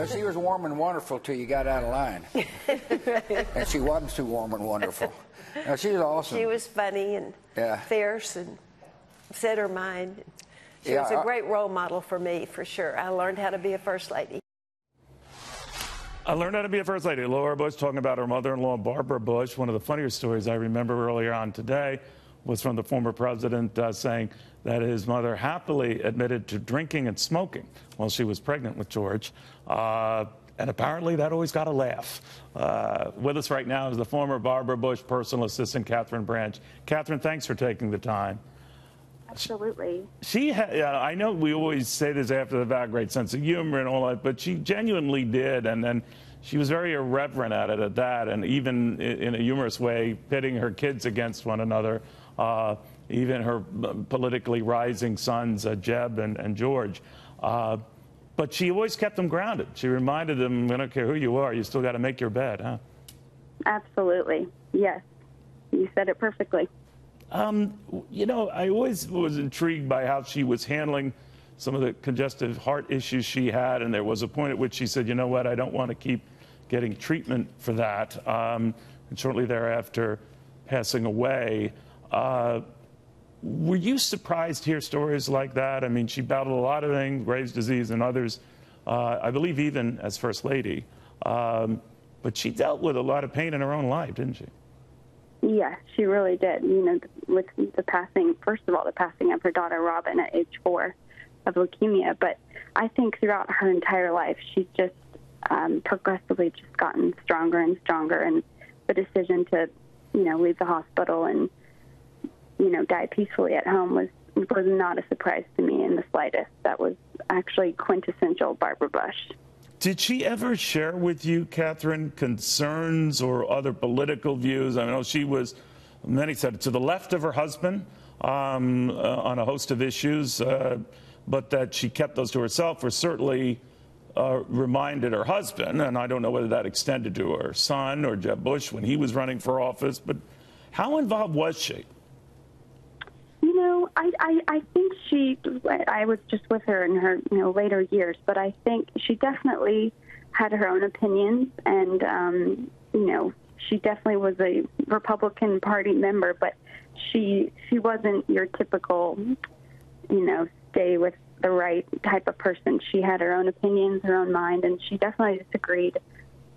she was warm and wonderful till you got out of line. And she wasn't too warm and wonderful. No, she was awesome. She was funny and fierce and said her mind. She was a great role model for me, for sure. I learned how to be a first lady. I learned how to be a first lady. Laura Bush talking about her mother-in-law, Barbara Bush. One of the funnier stories I remember earlier on today was from the former president saying that his mother happily admitted to drinking and smoking while she was pregnant with George. And apparently that always got a laugh. With us right now is the former Barbara Bush personal assistant, Catherine Branch. Catherine, thanks for taking the time. Absolutely. She had, I know we always say this after the fact, great sense of humor and all that, but she genuinely did. And then she was very irreverent at it at that, and even in a humorous way, pitting her kids against one another, even her politically rising sons, Jeb and George. But she always kept them grounded. She reminded them, I don't care who you are, you still got to make your bed, huh? Absolutely. Yes. You said it perfectly. You know, I always was intrigued by how she was handling some of the congestive heart issues she had, and there was a point at which she said, you know what, I don't want to keep getting treatment for that, and shortly thereafter passing away. Were you surprised to hear stories like that? I mean, she battled a lot of things, Graves' disease and others, I believe even as First Lady, but she dealt with a lot of pain in her own life, didn't she? Yes, she really did. You know, with the passing, first of all, the passing of her daughter, Robin, at age 4 of leukemia. But I think throughout her entire life, she's just progressively just gotten stronger and stronger. And the decision to, you know, leave the hospital and, you know, die peacefully at home was not a surprise to me in the slightest. That was actually quintessential Barbara Bush. Did she ever share with you, Catherine, concerns or other political views? I know she was, many said, to the left of her husband on a host of issues, but that she kept those to herself, or certainly reminded her husband, and I don't know whether that extended to her son or Jeb Bush when he was running for office, but how involved was she? You know, I think I was just with her in her, you know, later years, but I think she definitely had her own opinions, and, you know, she definitely was a Republican Party member, but she wasn't your typical, you know, stay with the right type of person. She had her own opinions, her own mind, and she definitely disagreed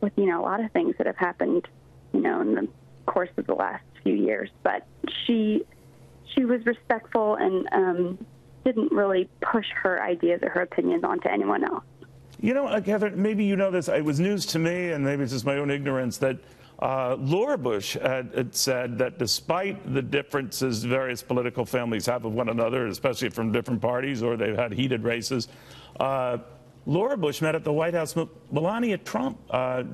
with, you know, a lot of things that have happened, you know, in the course of the last few years, but she was respectful and didn't really push her ideas or her opinions onto anyone else. You know, Catherine, maybe you know this. It was news to me, and maybe it's just my own ignorance, that Laura Bush had said that despite the differences various political families have of one another, especially from different parties, or they've had heated races, Laura Bush met at the White House with Melania Trump.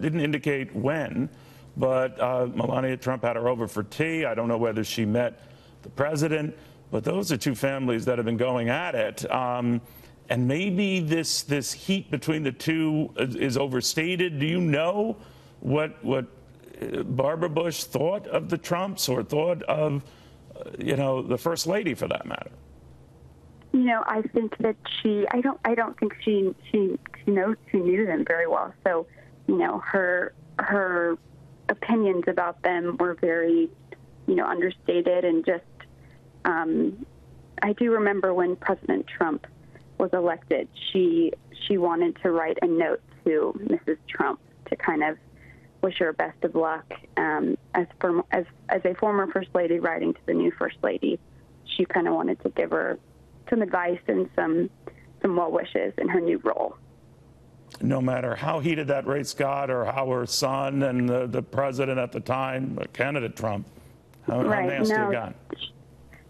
Didn't indicate when, but Melania Trump had her over for tea. I don't know whether she met the president, but those are two families that have been going at it. And maybe this heat between the two is overstated. Do you know what Barbara Bush thought of the Trumps, or thought of, you know, the First Lady for that matter? You know, I think that I don't think she knew them very well. So, you know, her opinions about them were very, you know, understated, and just, I do remember when President Trump was elected, she wanted to write a note to Mrs. Trump to kind of wish her best of luck. As a former First Lady writing to the new First Lady, she kind of wanted to give her some advice and some well wishes in her new role. No matter how heated that race got, or how her son and the president at the time, candidate Trump, how nasty it got.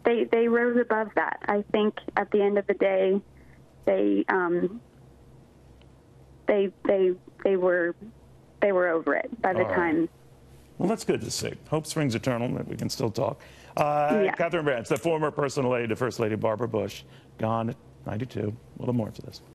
They rose above that. I think at the end of the day, they were over it by the time. Well, that's good to see. Hope springs eternal. We can still talk. Catherine Branch, the former personal aide to First Lady Barbara Bush, gone at 92. A little more for this.